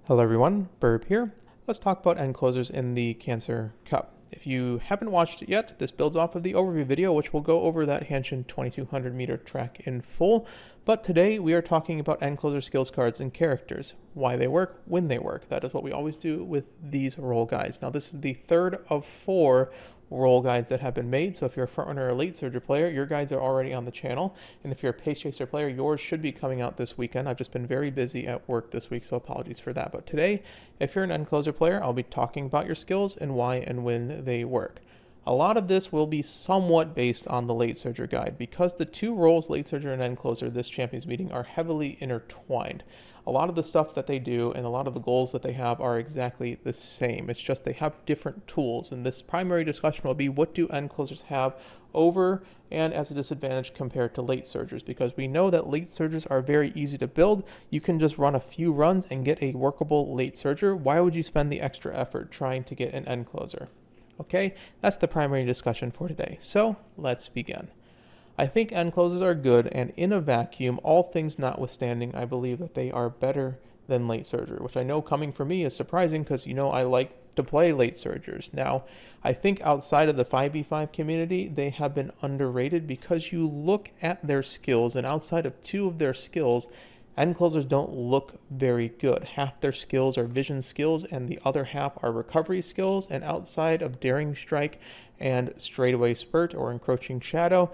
Hello everyone, Burb here. Let's talk about end closers in the Cancer Cup. If you haven't watched it yet, this builds off of the overview video, which will go over that Hanshin 2200 meter track in full. But today we are talking about end closer skills cards and characters, why they work, when they work. That is what we always do with these role guides. Now this is the third of 4 role guides that have been made. So if you're a frontrunner or late surger player, your guides are already on the channel. And if you're a pace chaser player, yours should be coming out this weekend. I've just been very busy at work this week, so apologies for that. But today, if you're an end closer player, I'll be talking about your skills and why and when they work. A lot of this will be somewhat based on the late surger guide because the two roles, late surger and end closer, this champions meeting are heavily intertwined. A lot of the stuff that they do and a lot of the goals that they have are exactly the same. It's just they have different tools, and this primary discussion will be what do end closers have over and as a disadvantage compared to late surgers, because we know that late surgers are very easy to build. You can just run a few runs and get a workable late surger. Why would you spend the extra effort trying to get an end closer? Okay, that's the primary discussion for today. So let's begin. I think end closers are good, and in a vacuum, all things notwithstanding, I believe that they are better than late surger, which I know coming from me is surprising because, I like to play late surgers. Now, I think outside of the 5v5 community, they have been underrated because you look at their skills, and outside of 2 of their skills, end closers don't look very good. Half their skills are vision skills, and the other half are recovery skills, and outside of daring strike and straightaway spurt or encroaching shadow,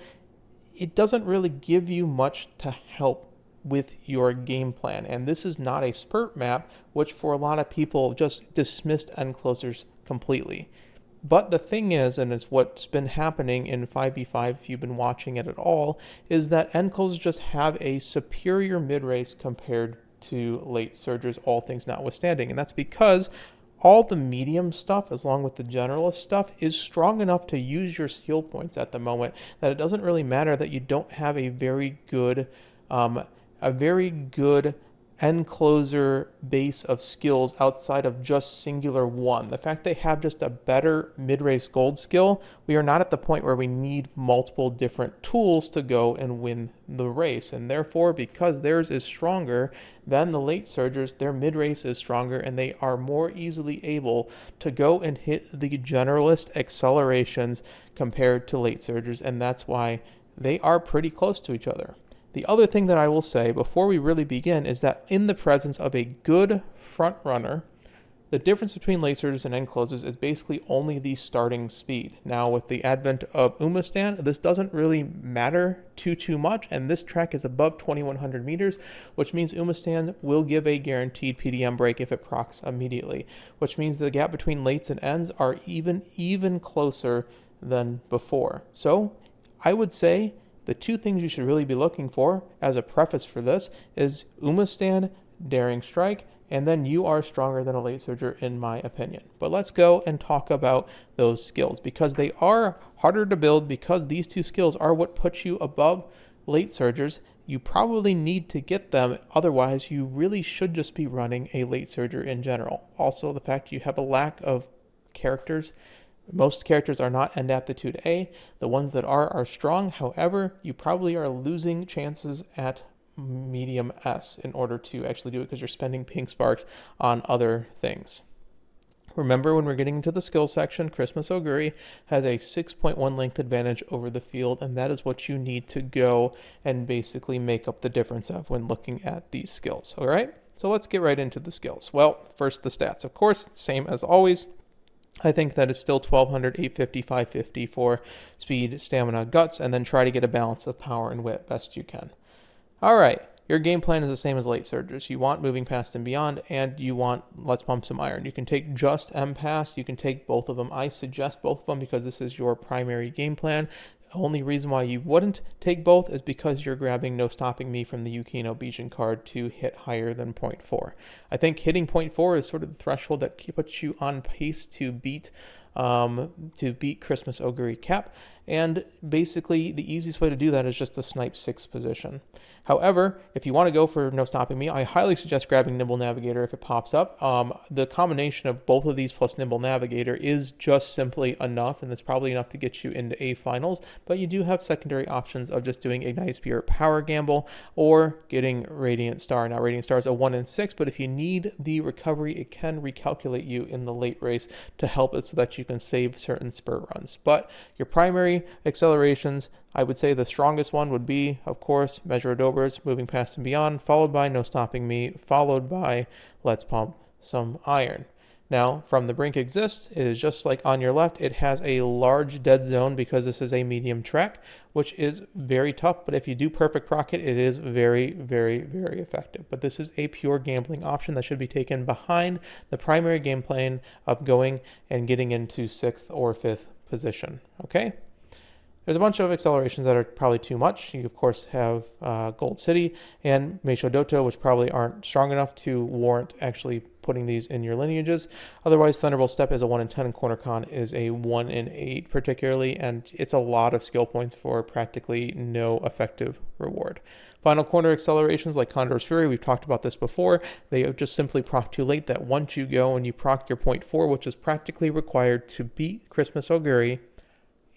it doesn't really give you much to help with your game plan. And this is not a spurt map, which for a lot of people just dismissed end closers completely. But the thing is, and it's what's been happening in 5v5 if you've been watching it at all, is that end closers just have a superior mid-race compared to late surgers, all things notwithstanding. And that's because all the medium stuff, along with the generalist stuff, is strong enough to use your skill points at the moment that it doesn't really matter that you don't have a very good end closer base of skills outside of just singular one. The fact they have just a better mid-race gold skill, we are not at the point where we need multiple different tools to go and win the race. And therefore, because theirs is stronger than the late surgers, their mid-race is stronger, and they are more easily able to go and hit the generalist accelerations compared to late surgers, and that's why they are pretty close to each other. The other thing that I will say before we really begin is that in the presence of a good front runner, the difference between late surgers and end closers is basically only the starting speed. Now, with the advent of Umamusume, this doesn't really matter too much, and this track is above 2100 meters, which means Umamusume will give a guaranteed PDM break if it procs immediately, which means the gap between lates and ends are even closer than before. So I would say the 2 things you should really be looking for as a preface for this is Umamusume, daring strike, and then you are stronger than a late surger in my opinion. But let's go and talk about those skills because they are harder to build, because these 2 skills are what puts you above late surgers. You probably need to get them, otherwise you really should just be running a late surger in general. Also, the fact you have a lack of characters. Most characters are not end aptitude A. The ones that are strong. However, you probably are losing chances at medium S in order to actually do it because you're spending pink sparks on other things. Remember, when we're getting into the skill section, Christmas Oguri has a 6.1 length advantage over the field, and that is what you need to go and basically make up the difference of when looking at these skills. All right, so let's get right into the skills. Well, first the stats. Of course, same as always. I think that it's still 1200, 850, 550 for speed, stamina, guts, and then try to get a balance of power and wit best you can. All right, your game plan is the same as late surgers. You want moving past and beyond, and you want let's pump some iron. You can take just M-Pass, you can take both of them. I suggest both of them because this is your primary game plan. The only reason why you wouldn't take both is because you're grabbing No Stopping Me from the Yukino Bijin card to hit higher than 0.4. I think hitting 0.4 is sort of the threshold that puts you on pace to beat to beat Christmas Augury Cap. And basically, the easiest way to do that is just to snipe 6th position. However, if you want to go for No Stopping Me, I highly suggest grabbing Nimble Navigator if it pops up. The combination of both of these plus Nimble Navigator is just simply enough, and it's probably enough to get you into A finals, but you do have secondary options of just doing Ignite Spirit Power Gamble or getting Radiant Star. Now, Radiant Star is a 1 in 6, but if you need the recovery, it can recalculate you in the late race to help it so that you can save certain spur runs. But your primary accelerations, I would say the strongest one would be, of course, Measure of Dobers, Moving Past and Beyond, followed by No Stopping Me, followed by Let's Pump Some Iron. Now, From the Brink Exists is just like on your left. It has a large dead zone because this is a medium track, which is very tough, but if you do perfect proc it, it is very, very, very effective. But this is a pure gambling option that should be taken behind the primary game plan of going and getting into 6th or 5th position, okay? There's a bunch of accelerations that are probably too much. You, of course, have Gold City and Meisho Doto, which probably aren't strong enough to warrant actually putting these in your lineages. Otherwise, Thunderbolt Step is a 1 in 10 and Corner Con is a 1 in 8 particularly, and it's a lot of skill points for practically no effective reward. Final corner accelerations like Condor's Fury, we've talked about this before. They just simply proc too late that once you go and you proc your 0.4, which is practically required to beat Christmas Augury,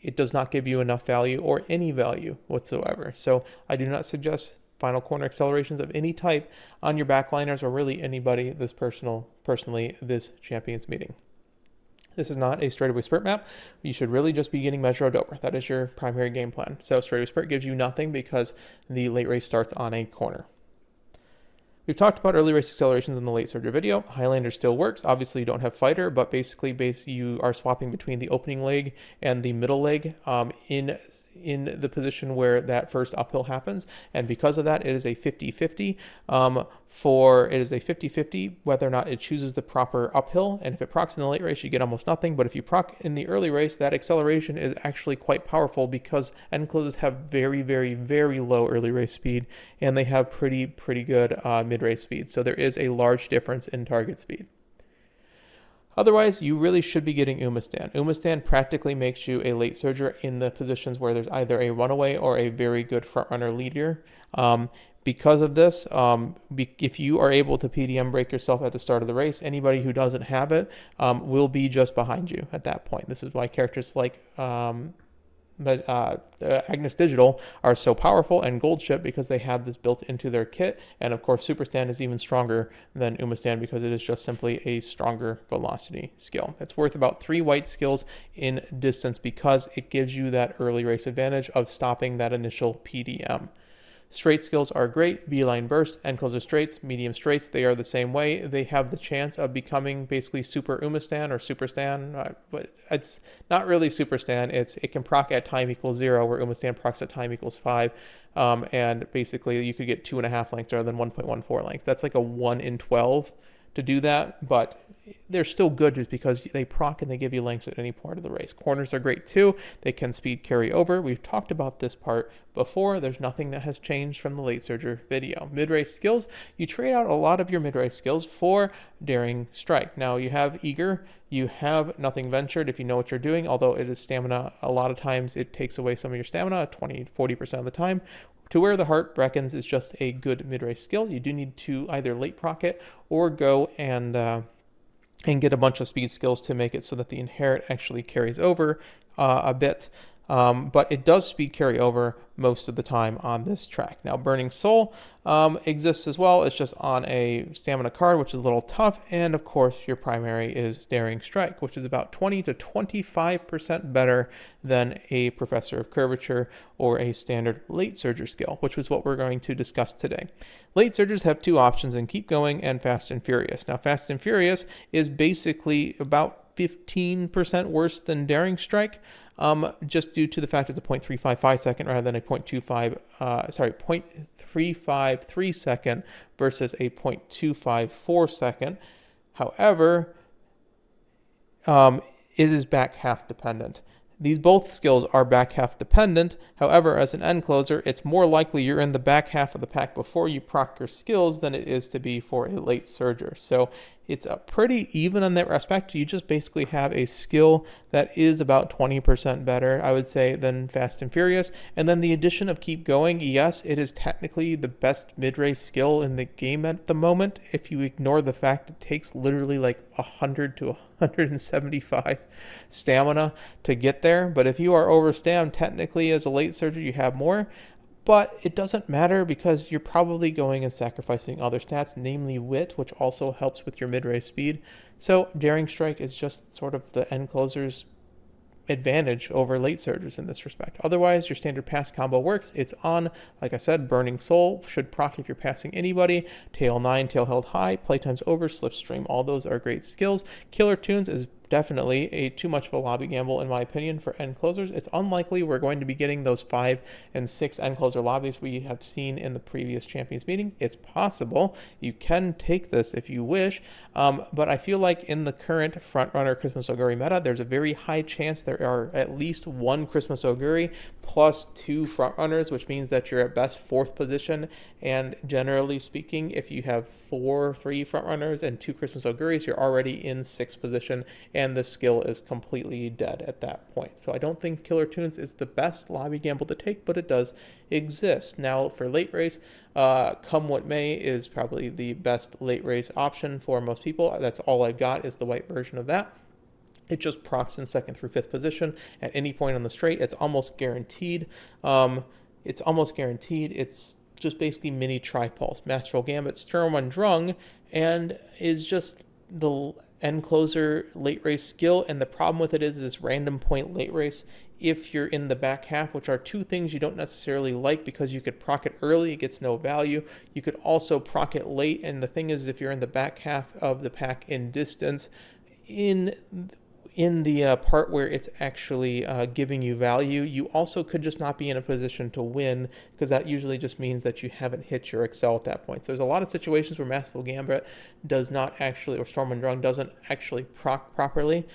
it does not give you enough value or any value whatsoever. So I do not suggest final corner accelerations of any type on your backliners or really anybody personally this champions meeting. This is not a straightaway spurt map. You should really just be getting Measure of Dober. That is your primary game plan. So straightaway spurt gives you nothing because the late race starts on a corner. We've talked about early race accelerations in the late surger video. Highlander still works. Obviously, you don't have fighter, but basically you are swapping between the opening leg and the middle leg in the position where that first uphill happens, and because of that, it is a 50-50. It is a 50-50 whether or not it chooses the proper uphill, and if it procs in the late race, you get almost nothing, but if you proc in the early race, that acceleration is actually quite powerful because end closes have very, very, very low early race speed, and they have pretty good mid-race speed, so there is a large difference in target speed. Otherwise, you really should be getting Umamusume. Umamusume practically makes you a late surger in the positions where there's either a runaway or a very good front-runner leader. Because of this, if you are able to PDM break yourself at the start of the race, anybody who doesn't have it will be just behind you at that point. This is why characters like Agnes Digital are so powerful, and Gold Ship because they have this built into their kit, and of course Super Stand is even stronger than Umamusume because it is just simply a stronger velocity skill. It's worth about 3 white skills in distance because it gives you that early race advantage of stopping that initial PDM. Straight skills are great. Beeline Burst, End Closer Straights, Medium Straights, they are the same way. They have the chance of becoming basically Super Umamusume or Super Stan, but it's not really Super Stan. It can proc at time equals 0, where Umamusume procs at time equals 5, and basically you could get 2.5 lengths rather than 1.14 lengths. That's like a 1 in 12 to do that, but they're still good just because they proc and they give you lengths at any part of the race. Corners are great too. They can speed carry over. We've talked about this part before. There's nothing that has changed from the late surger video. Mid-race skills, you trade out a lot of your mid-race skills for Daring Strike. Now you have Eager, you have Nothing Ventured if you know what you're doing, although it is stamina. A lot of times it takes away some of your stamina, 20-40% of the time. To Wear the Heart, Breckens is just a good mid-race skill. You do need to either late proc it or go and get a bunch of speed skills to make it so that the Inherit actually carries over a bit. But it does speed carry over most of the time on this track. Now, Burning Soul exists as well. It's just on a stamina card, which is a little tough. And of course, your primary is Daring Strike, which is about 20 to 25% better than a Professor of Curvature or a standard late surger skill, which was what we're going to discuss today. Late surgers have 2 options in Keep Going and Fast and Furious. Now, Fast and Furious is basically about 15% worse than Daring Strike, just due to the fact it's a 0.355 second rather than a 0.353 second versus a 0.254 second. However, it is back half dependent. These both skills are back half dependent. However, as an end closer, it's more likely you're in the back half of the pack before you proc your skills than it is to be for a late surger. So It's pretty even in that respect. You just basically have a skill that is about 20% better, I would say, than Fast and Furious. And then the addition of Keep Going, yes, it is technically the best mid-race skill in the game at the moment. If you ignore the fact it takes literally like 100 to 175 stamina to get there. But if you are overstammed, technically as a late surger, you have more. But it doesn't matter because you're probably going and sacrificing other stats, namely wit, which also helps with your mid-race speed. So Daring Strike is just sort of the end closer's advantage over late surges in this respect. Otherwise, your standard pass combo works. It's on, like I said, Burning Soul should proc if you're passing anybody. Tail 9, Tail Held High, Playtime's Over, Slipstream, all those are great skills. Killer Tunes is definitely a too much of a lobby gamble in my opinion for end closers. It's unlikely we're going to be getting those 5 and 6 end closer lobbies we have seen in the previous champions meeting. It's possible you can take this if you wish, but I feel like in the current frontrunner Christmas Oguri meta, there's a very high chance there are at least one Christmas Oguri plus 2 frontrunners, which means that you're at best 4th position. And generally speaking, if you have 3 frontrunners and 2 Christmas Auguries, you're already in 6th position, and the skill is completely dead at that point. So I don't think Killer Tunes is the best lobby gamble to take, but it does exist. Now for late race, Come What May is probably the best late race option for most people. That's all I've got is the white version of that. It just procs in 2nd through 5th position at any point on the straight. It's almost guaranteed. It's just basically mini Tripulse, Masterful Gambit, Sturm und Drang, and is just the end closer late race skill. And the problem with it is this random point late race if you're in the back half, which are 2 things you don't necessarily like because you could proc it early, it gets no value. You could also proc it late, and the thing is if you're in the back half of the pack in distance, in the part where it's actually giving you value, you also could just not be in a position to win, because that usually just means that you haven't hit your Excel at that point. So there's a lot of situations where Masterful Gambit does not actually, or Storm and Drung doesn't actually proc properly.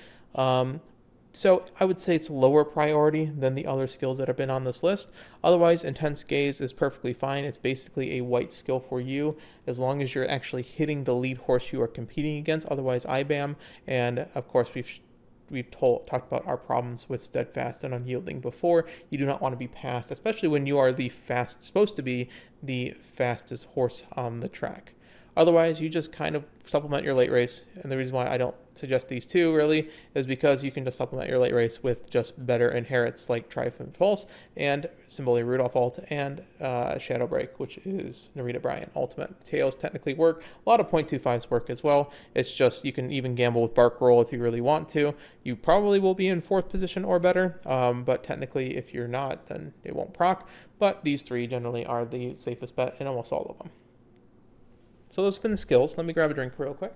So I would say it's lower priority than the other skills that have been on this list. Otherwise, Intense Gaze is perfectly fine. It's basically a white skill for you as long as you're actually hitting the lead horse you are competing against. Otherwise, IBAM, and of course we've talked about our problems with Steadfast and Unyielding before. You do not want to be passed, especially when you are supposed to be the fastest horse on the track. Otherwise, you just kind of supplement your late race, and the reason why I don't suggest these 2 really is because you can just supplement your late race with just better inherits like Triumphant Pulse and Symboli Rudolph ult and Shadow Break, which is Narita Bryant ultimate. Tails technically work. A lot of 0.25s work as well. It's just you can even gamble with Bark Roll if you really want to. You probably will be in 4th position or better, but technically if you're not, then it won't proc. But these 3 generally are the safest bet in almost all of them. So those have been the skills. Let me grab a drink real quick.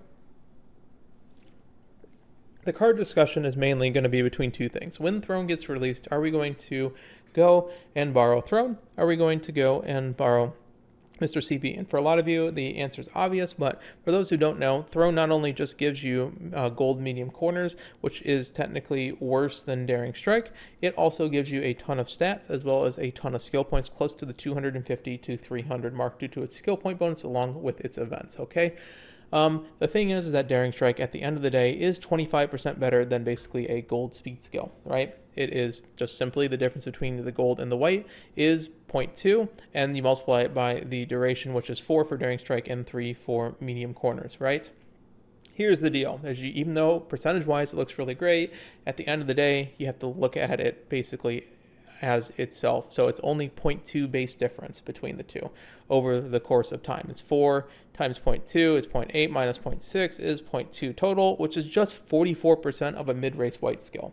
The card discussion is mainly going to be between 2 things. When Throne gets released, are we going to go and borrow Throne? Are we going to go and borrow Mr. CP? And for a lot of you, the answer is obvious, but for those who don't know, Throne not only just gives you gold medium corners, which is technically worse than Daring Strike, it also gives you a ton of stats as well as a ton of skill points, close to the 250 to 300 mark due to its skill point bonus along with its events, okay? The thing is that Daring Strike at the end of the day is 25% better than basically a gold speed skill, right? It is just simply the difference between the gold and the white is 0.2, and you multiply it by the duration, which is 4 for Daring Strike and 3 for medium corners, right? Here's the deal. Even though percentage-wise it looks really great, at the end of the day, you have to look at it basically as itself. So it's only 0.2 base difference between the 2 over the course of time. It's 4 times 0.2 is 0.8 minus 0.6 is 0.2 total, which is just 44% of a mid-race white skill.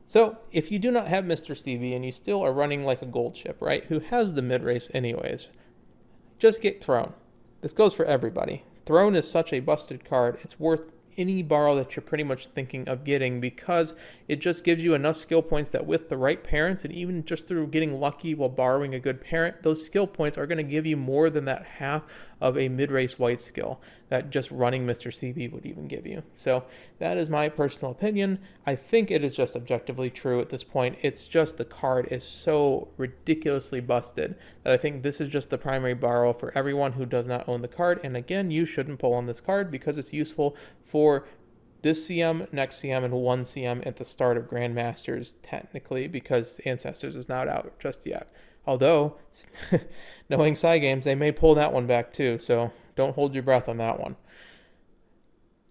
So if you do not have Mr. Stevie and you still are running like a gold ship, right, who has the mid-race anyways, just get Throne. This goes for everybody. Throne is such a busted card. It's worth any borrow that you're pretty much thinking of getting, because it just gives you enough skill points that with the right parents, and even just through getting lucky while borrowing a good parent, those skill points are going to give you more than that half of a mid-race white skill that just running Mr. CB would even give you. So that is my personal opinion. I think it is just objectively true at this point. It's just the card is so ridiculously busted that I think this is just the primary borrow for everyone who does not own the card. And again, you shouldn't pull on this card because it's useful for this CM, next CM, and one CM at the start of Grandmasters, technically, because Ancestors is not out just yet. Although, knowing Cygames, they may pull that one back too, so don't hold your breath on that one.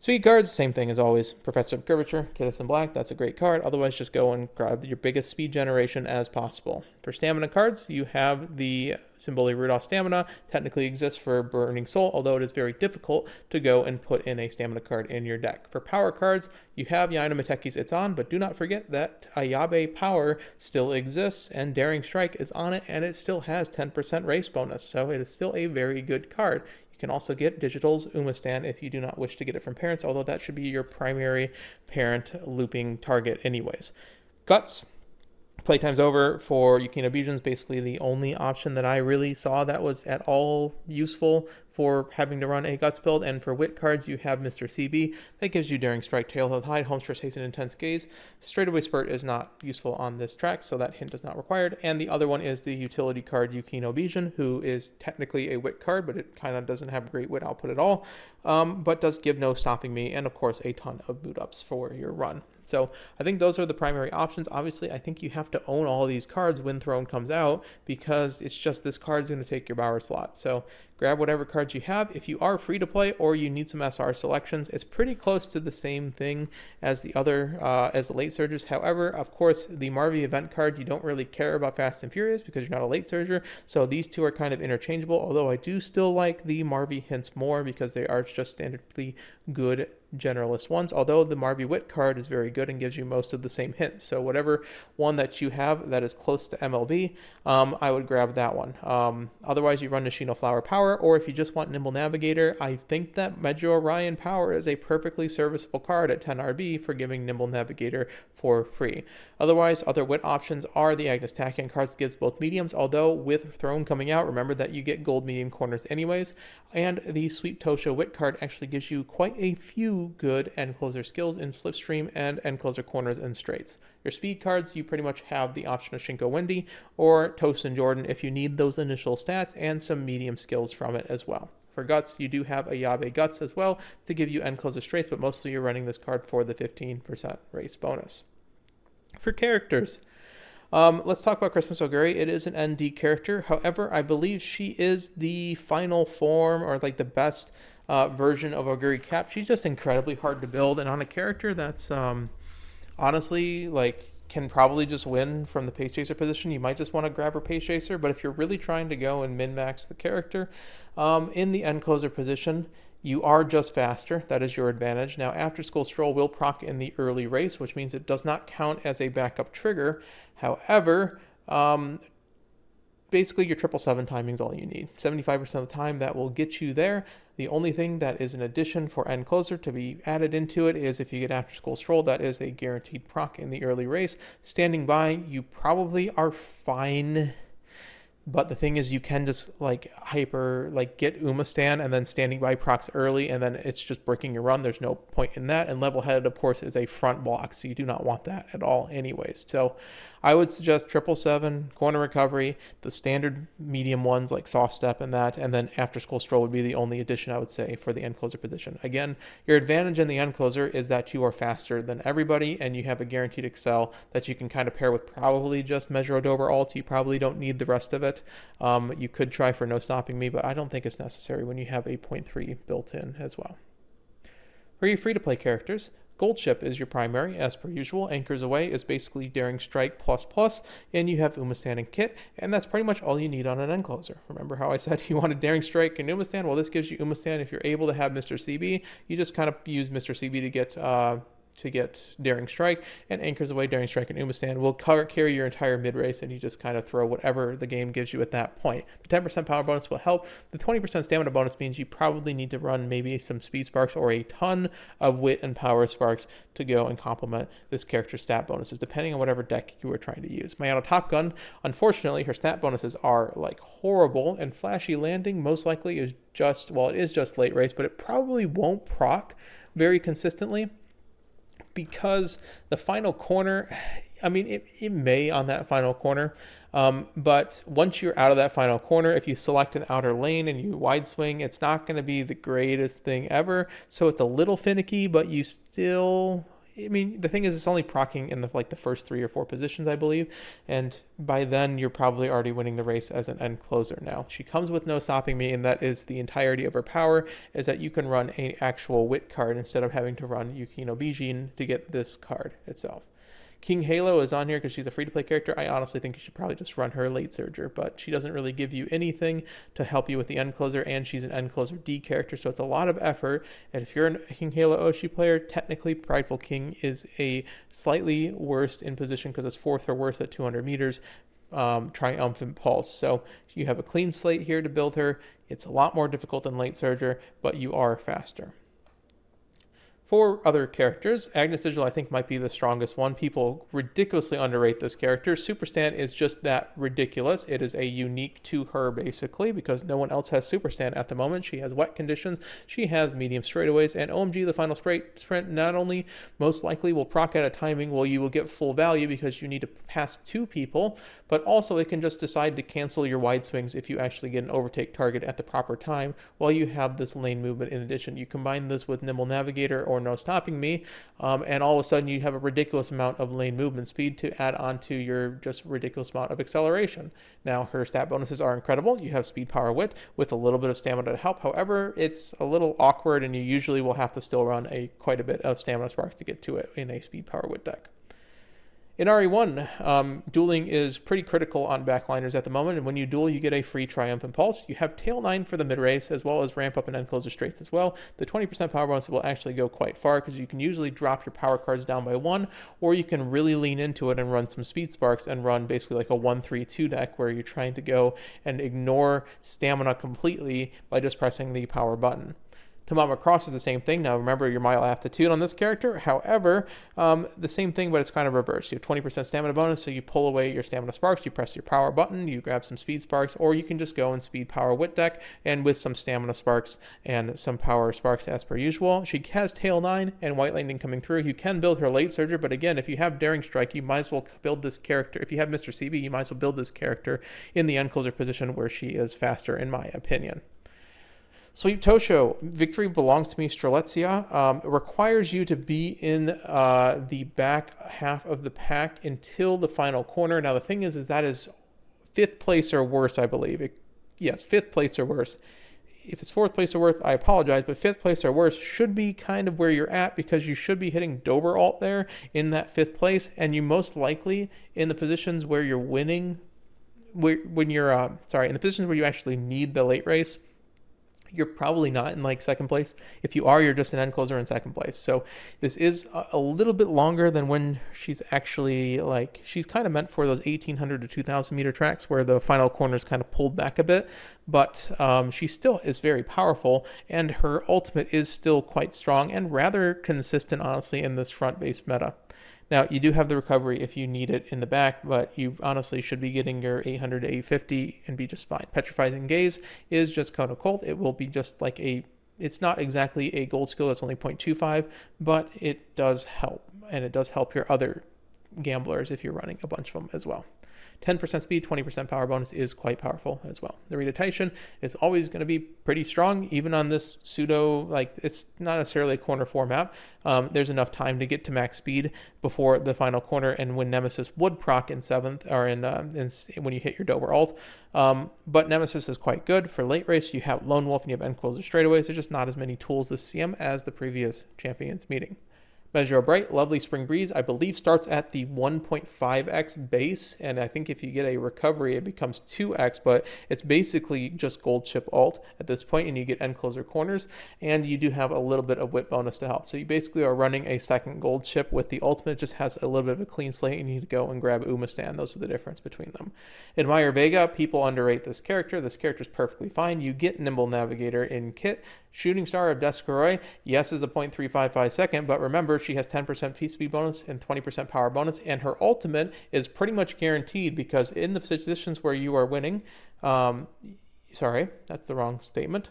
Speed cards, same thing as always. Professor of Curvature, Kidus in Black, that's a great card. Otherwise, just go and grab your biggest speed generation as possible. For stamina cards, you have the Symboli Rudolph Stamina. Technically exists for Burning Soul, although it is very difficult to go and put in a stamina card in your deck. For power cards, you have Yaina Mateki's It's On, but do not forget that Ayabe Power still exists, and Daring Strike is on it, and it still has 10% race bonus, so it is still a very good card. You can also get Digital's Umastan if you do not wish to get it from parents, although that should be your primary parent looping target anyways. Guts. Playtime's over for Yukino Bijin's basically the only option that I really saw that was at all useful for having to run a Guts build. And for Wit cards, you have Mr. CB. That gives you Daring Strike, Tailhead Hide, Homestretch, Haste, and Intense Gaze. Straightaway Spurt is not useful on this track, so that hint is not required. And the other one is the utility card Yukino Bijin, who is technically a Wit card, but it kind of doesn't have great Wit output at all, but does give No Stopping Me, and of course a ton of boot ups for your run. So I think those are the primary options. Obviously, I think you have to own all these cards when Throne comes out, because it's just this card's going to take your power slot. So grab whatever cards you have. If you are free to play or you need some SR selections, it's pretty close to the same thing as the other, as the late surges. However, of course, the Marvy event card, you don't really care about Fast and Furious because you're not a late surger. So these two are kind of interchangeable, although I do still like the Marvy hints more because they are just standardly good generalist ones, although the Marvy Wit card is very good and gives you most of the same hints. So whatever one that you have that is close to MLB, I would grab that one. Otherwise, you run Nishino Flower Power, or if you just want Nimble Navigator, I think that Medjo Orion Power is a perfectly serviceable card at 10 RB for giving Nimble Navigator for free. Otherwise, other Wit options are the Agnes Tachyon cards, gives both mediums, although with Throne coming out, remember that you get gold medium corners anyways, and the Sweet Tosha Wit card actually gives you quite a few good end closer skills in Slipstream and end closer corners and straights. Your speed cards, you pretty much have the option of Shinko Wendy or Toast and Jordan if you need those initial stats and some medium skills from it as well. For Guts, you do have Ayabe Guts as well to give you end closer straights, but mostly you're running this card for the 15% race bonus. For characters, let's talk about Christmas Oguri. It is an ND character. However, I believe she is the final form, or like the best version of Oguri Cap. She's just incredibly hard to build, and on a character that's honestly like can probably just win from the Pace Chaser position, you might just want to grab her Pace Chaser. But if you're really trying to go and min-max the character in the end closer position, you are just faster. That is your advantage. Now, After School Stroll will proc in the early race, which means it does not count as a backup trigger. However, basically your 777 timing is all you need. 75% of the time that will get you there. The only thing that is an addition for end closer to be added into it is if you get After School Stroll, that is a guaranteed proc in the early race. Standing by, you probably are fine. But the thing is, you can just like get Umastan and then standing by procs early, and then it's just breaking your run. There's no point in that. And level headed, of course, is a front block, so you do not want that at all anyways. So I would suggest 777, corner recovery, the standard medium ones like soft step and that, and then After School Stroll would be the only addition I would say for the end closer position. Again, your advantage in the end closer is that you are faster than everybody, and you have a guaranteed excel that you can kind of pair with probably just Measure Odober ult. You probably don't need the rest of it. You could try for No Stopping Me, but I don't think it's necessary when you have a 0.3 built in as well. For your free-to-play characters, Goldship is your primary, as per usual. Anchors Away is basically Daring Strike ++, and you have Umastan and Kit, and that's pretty much all you need on an end closer. Remember how I said you wanted Daring Strike and Umastan? Well, this gives you Umastan. If you're able to have Mr. CB, you just kind of use Mr. CB to get to get Daring Strike, and Anchors Away, Daring Strike, and Umastand will carry your entire mid-race, and you just kind of throw whatever the game gives you at that point. The 10% power bonus will help. The 20% stamina bonus means you probably need to run maybe some speed sparks or a ton of wit and power sparks to go and complement this character's stat bonuses, depending on whatever deck you are trying to use. My Auto Top Gun, unfortunately, her stat bonuses are like horrible, and Flashy Landing most likely is just, well, it is just late race, but it probably won't proc very consistently, because the final corner, I mean, it may on that final corner, but once you're out of that final corner, if you select an outer lane and you wide swing, it's not going to be the greatest thing ever. So it's a little finicky, but you still, I mean, the thing is, it's only proccing in the first 3 or 4 positions, I believe, and by then you're probably already winning the race as an end closer. Now, she comes with No Stopping Me, and that is the entirety of her power, is that you can run an actual wit card instead of having to run Yukino Bijin to get this card itself. King Halo is on here because she's a free-to-play character. I honestly think you should probably just run her late surger, but she doesn't really give you anything to help you with the end closer, and she's an end closer D character, so it's a lot of effort. And if you're a King Halo Oshi player, technically Prideful King is a slightly worse in position because it's 4th or worse at 200 meters. Triumphant Pulse. So you have a clean slate here to build her. It's a lot more difficult than late surger, but you are faster. For other characters, Agnes Digital I think might be the strongest one. People ridiculously underrate this character. Super Stand is just that ridiculous. It is a unique to her basically because no one else has Super Stand at the moment. She has wet conditions, she has medium straightaways, and OMG the final sprint not only most likely will proc at a timing where you will get full value because you need to pass 2 people, but also it can just decide to cancel your wide swings if you actually get an overtake target at the proper time while you have this lane movement in addition. You combine this with Nimble Navigator or No Stopping Me, and all of a sudden you have a ridiculous amount of lane movement speed to add on to your just ridiculous amount of acceleration. Now, her stat bonuses are incredible. You have speed, power, wit with a little bit of stamina to help. However, it's a little awkward, and you usually will have to still run quite a bit of stamina sparks to get to it in a speed, power, wit deck. In RE1, dueling is pretty critical on backliners at the moment, and when you duel, you get a free Triumphant Pulse. You have Tail 9 for the mid-race, as well as ramp up and end closer straights as well. The 20% power bonus will actually go quite far, because you can usually drop your power cards down by 1, or you can really lean into it and run some speed sparks and run basically like a 1-3-2 deck, where you're trying to go and ignore stamina completely by just pressing the power button. Tamama Cross is the same thing. Now remember your mile aptitude on this character. However, the same thing, but it's kind of reversed. You have 20% stamina bonus, so you pull away your stamina sparks, you press your power button, you grab some speed sparks, or you can just go and speed power wit deck and with some stamina sparks and some power sparks as per usual. She has Tail 9 and White Lightning coming through. You can build her late surger, but again, if you have Daring Strike, you might as well build this character. If you have Mr. CB, you might as well build this character in the end closer position where she is faster, in my opinion. Sweep Tosho, Victory Belongs to Me Strelitzia, requires you to be in the back half of the pack until the final corner. Now the thing is that is 5th place or worse, I believe. Yes, 5th place or worse. If it's 4th place or worse, I apologize, but 5th place or worse should be kind of where you're at, because you should be hitting Dober Alt there in that 5th place, and you most likely in the positions where you're winning, when you're in the positions where you actually need the late race, you're probably not in like 2nd place. If you are, you're just an end closer in 2nd place. So this is a little bit longer than when she's actually she's kind of meant for those 1800 to 2000 meter tracks where the final corner is kind of pulled back a bit, but she still is very powerful, and her ultimate is still quite strong and rather consistent, honestly, in this front base meta. Now, you do have the recovery if you need it in the back, but you honestly should be getting your 800 to 850 and be just fine. Petrifying Gaze is just Kono Cold. It will be just like it's not exactly a gold skill, it's only 0.25, but it does help, and it does help your other gamblers if you're running a bunch of them as well. 10% speed, 20% power bonus is quite powerful as well. Narita Taishin is always going to be pretty strong, even on this pseudo, it's not necessarily a corner 4 map. There's enough time to get to max speed before the final corner, and when Nemesis would proc in 7th, or when you hit your Dober Alt. But Nemesis is quite good. For late race, you have Lone Wolf and you have end closer straightaways. There's just not as many tools this CM as the previous champions meeting. Measure Bright, Lovely Spring Breeze, I believe starts at the 1.5x base, and I think if you get a recovery, it becomes 2x, but it's basically just gold chip alt at this point, and you get end closer corners, and you do have a little bit of whip bonus to help. So you basically are running a second gold chip with the ultimate. It just has a little bit of a clean slate, and you need to go and grab Umamusume. Those are the difference between them. Admire Vega, people underrate this character. This character is perfectly fine. You get Nimble Navigator in kit. Shooting Star of Descaroy, yes, is a 0.355 second, but remember, she has 10% piece speed bonus and 20% power bonus, and her ultimate is pretty much guaranteed because in the positions where you are winning, sorry, that's the wrong statement.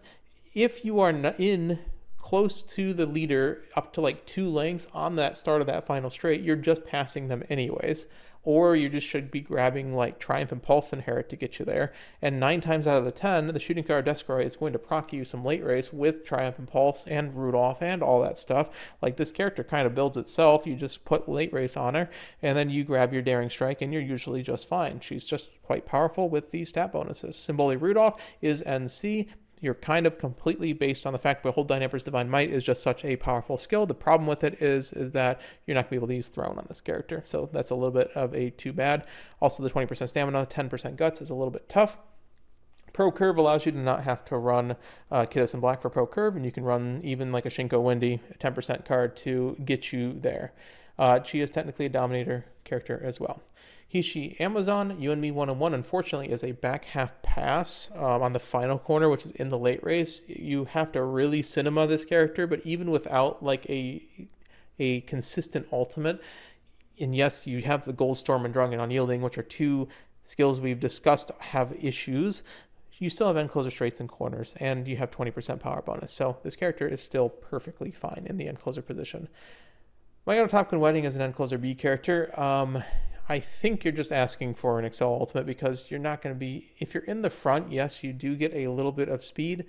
If you are in close to the leader up to like 2 lengths on that start of that final straight, you're just passing them anyways. Or you just should be grabbing like Triumph and Pulse Inherit to get you there. And 9 times out of the 10, the Shooting Star Descaroy is going to proc you some late race with Triumph and Pulse and Rudolph and all that stuff. Like this character kind of builds itself. You just put late race on her, and then you grab your Daring Strike, and you're usually just fine. She's just quite powerful with these stat bonuses. Symboli Rudolph is NC. You're kind of completely based on the fact Behold Thine Emperor's Divine Might is just such a powerful skill. The problem with it is that you're not going to be able to use Throne on this character. So that's a little bit of a too bad. Also, the 20% stamina, 10% guts is a little bit tough. Pro Curve allows you to not have to run Kiddos in Black for Pro Curve, and you can run even like a Shinko Windy, a 10% card to get you there. She is technically a Dominator character as well. Hishi Amazon, You and Me 1-on-1, unfortunately, is a back half pass on the final corner, which is in the late race. You have to really cinema this character, but even without like a consistent ultimate, and yes, you have the Gold Storm and Drunken Unyielding, which are 2 skills we've discussed have issues. You still have end closer straights and corners, and you have 20% power bonus. So this character is still perfectly fine in the end closer position. Mayano Topkin Wedding is an end closer B character. I think you're just asking for an Excel Ultimate because you're not going to be... If you're in the front, yes, you do get a little bit of speed,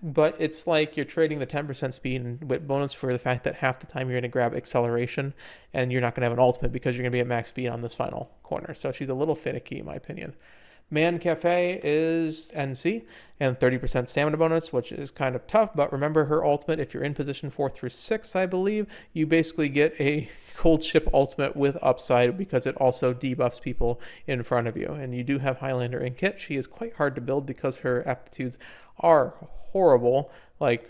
but it's like you're trading the 10% speed and whip bonus for the fact that half the time you're going to grab acceleration, and you're not going to have an ultimate because you're going to be at max speed on this final corner. So she's a little finicky, in my opinion. Man Cafe is NC and 30% stamina bonus, which is kind of tough, but remember her ultimate, if you're in position 4 through 6, I believe, you basically get a cold chip ultimate with upside because it also debuffs people in front of you. And you do have Highlander in kit. She is quite hard to build because her aptitudes are horrible. Like,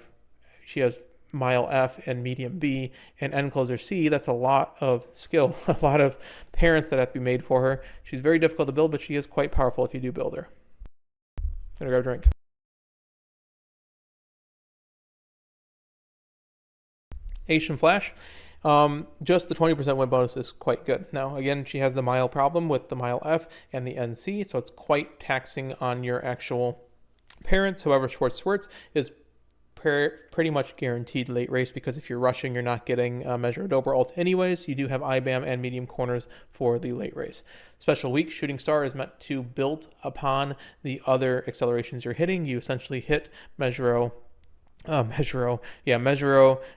she has Mile F and Medium B and End Closer C. That's a lot of skill, a lot of parents that have to be made for her. She's very difficult to build, but she is quite powerful if you do build her. Gonna grab a drink. Asian Flash. Just the 20% win bonus is quite good. Now, again, she has the Mile problem with the Mile F and the NC, so it's quite taxing on your actual parents. However, Schwartz is pretty much guaranteed late race because if you're rushing, you're not getting Measure of Dober ult anyways. You do have IBAM and medium corners for the late race. Special week, Shooting Star is meant to build upon the other accelerations you're hitting. You essentially hit Measure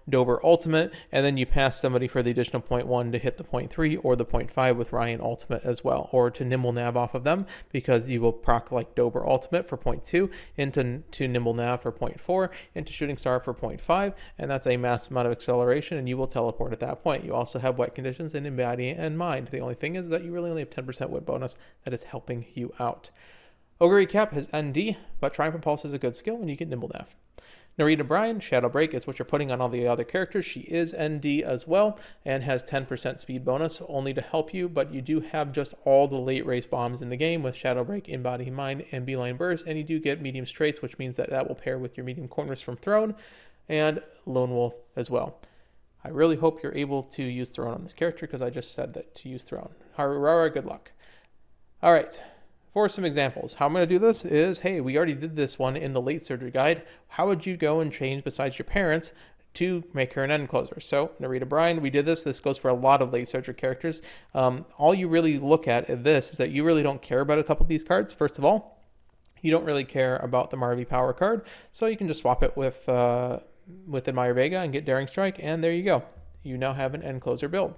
Dober Ultimate, and then you pass somebody for the additional 0.1 to hit the 0.3 or the 0.5 with Ryan Ultimate as well, or to Nimble Nav off of them because you will proc like Dober Ultimate for 0.2 into Nimble Nav for 0.4 into Shooting Star for 0.5, and that's a mass amount of acceleration, and you will teleport at that point. You also have Wet Conditions in Body and Mind. The only thing is that you really only have 10% whip bonus that is helping you out. Ogre Cap has ND, but Triumph and Pulse is a good skill when you get Nimble Nav. Narita Bryan, Shadow Break is what you're putting on all the other characters. She is ND as well and has 10% speed bonus only to help you, but you do have just all the late race bombs in the game with Shadow Break, Embody Mind, and Beeline Burst, and you do get medium straights, which means that that will pair with your medium corners from Throne and Lone Wolf as well. I really hope you're able to use Throne on this character because I just said that to use Throne. Harurara, good luck. All right. For some examples, how I'm going to do this is, hey, we already did this one in the late surgery guide. How would you go and change besides your parents to make her an end closer? So, Narita Bryan, we did this. This goes for a lot of late surgery characters. All you really look at in this is that you really don't care about a couple of these cards. First of all, you don't really care about the Marvy Power card, so you can just swap it with Admire Vega and get Daring Strike, and there you go. You now have an end closer build.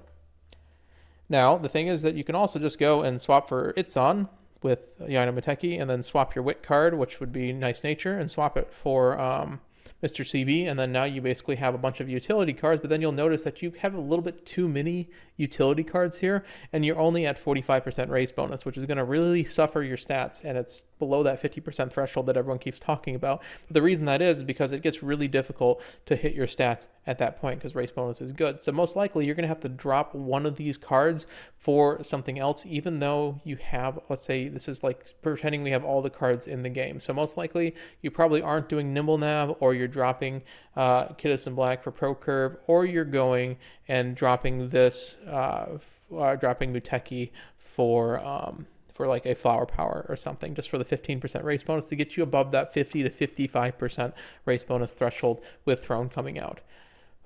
Now, the thing is that you can also just go and swap for Itzan with Yaino Mateki, and then swap your Wit card, which would be Nice Nature, and swap it for Mr. CB, and then now you basically have a bunch of utility cards, but then you'll notice that you have a little bit too many utility cards here, and you're only at 45% race bonus, which is going to really suffer your stats, and it's below that 50% threshold that everyone keeps talking about. But the reason that is because it gets really difficult to hit your stats at that point because race bonus is good. So most likely you're going to have to drop one of these cards for something else, even though you have, let's say this is like pretending we have all the cards in the game. So most likely you probably aren't doing Nimble Nav, or you're dropping Kiddos in Black for Pro Curve, or you're going and dropping this, dropping Muteki for like a Flower Power or something, just for the 15% race bonus to get you above that 50 to 55% race bonus threshold with Throne coming out.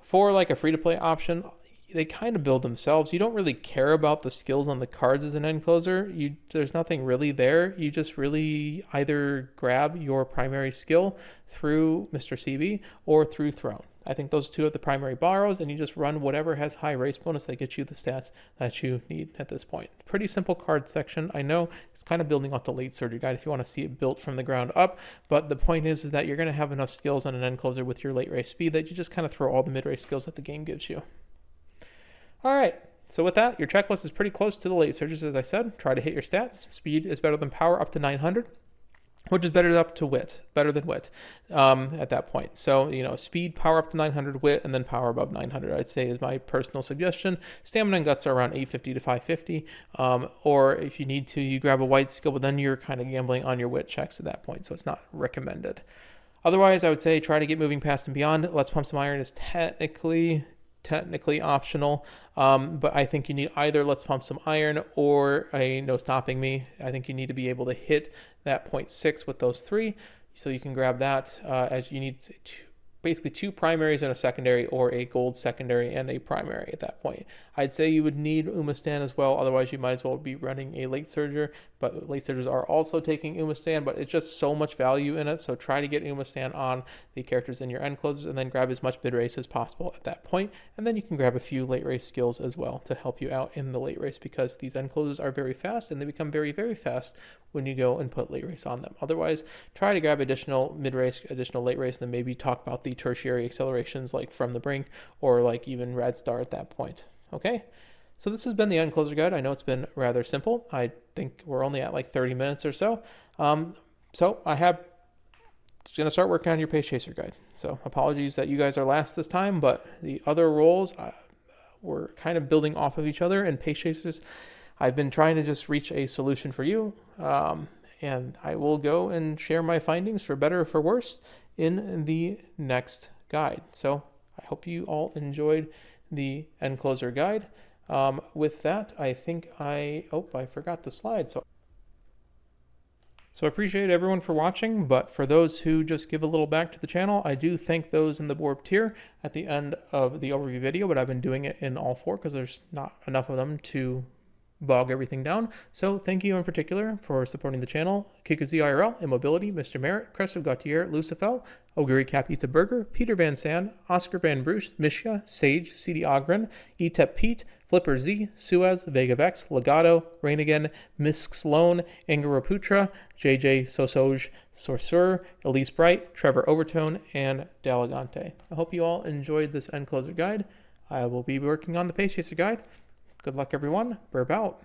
For like a free-to-play option, they kind of build themselves. You don't really care about the skills on the cards as an end closer. There's nothing really there. You just really either grab your primary skill through Mr. CB or through Throne. I think those two are the primary borrows, and you just run whatever has high race bonus that gets you the stats that you need at this point. Pretty simple card section. I know it's kind of building off the late surgery guide if you want to see it built from the ground up, but the point is that you're going to have enough skills on an end closer with your late race speed that you just kind of throw all the mid race skills that the game gives you. All right, so with that, your checklist is pretty close to the late surges, as I said. Try to hit your stats. Speed is better than power up to 900, which is better than wit at that point. So, speed, power up to 900, wit, and then power above 900, I'd say is my personal suggestion. Stamina and guts are around 850 to 550, or if you need to, you grab a white skill, but then you're kind of gambling on your wit checks at that point, so it's not recommended. Otherwise, I would say try to get moving past and beyond. Let's Pump Some Iron is technically optional, but I think you need either Let's Pump Some Iron or a No Stopping Me. I think you need to be able to hit that 0.6 with those three, so you can grab that as you need basically two primaries and a secondary, or a gold secondary and a primary at that point. I'd say you would need Umastan as well, otherwise you might as well be running a late surger, but late surgers are also taking Umastan, but it's just so much value in it, so try to get Umastan on the characters in your end closers, and then grab as much mid race as possible at that point, and then you can grab a few late race skills as well to help you out in the late race, because these end closers are very fast, and they become very, very fast when you go and put late race on them. Otherwise, try to grab additional mid race, additional late race, and then maybe talk about the tertiary accelerations like From the Brink, or like even Red Star at that point. Okay, so this has been the end closer guide. I know it's been rather simple. I think we're only at like 30 minutes or so. So I have going to start working on your Pace Chaser guide. So apologies that you guys are last this time, but the other roles were kind of building off of each other, and Pace Chasers, I've been trying to just reach a solution for you. And I will go and share my findings, for better or for worse, in the next guide. So I hope you all enjoyed the end closer guide. With that, I think I forgot the slide. So I appreciate everyone for watching, but for those who just give a little back to the channel, I do thank those in the Borb tier at the end of the overview video, but I've been doing it in all four because there's not enough of them to bog everything down. So thank you in particular for supporting the channel: Kikuzi IRL, Immobility, Mr. Merritt, Cressel Gautier, Lucifel, Oguri Cap Eats a Burger, Peter Van Sand, Oscar Van Bruce, Mishia, Sage, CD Ogren, Etep Pete, Flipper Z, Suez, Vega Vex, Legato, Rain Again, Misk Sloan, Angaraputra, JJ Sosoj, Sorcerer, Elise Bright, Trevor Overtone, and Dalagante. I hope you all enjoyed this end closer guide. I will be working on the Pace Chaser guide. Good luck, everyone. Burp out.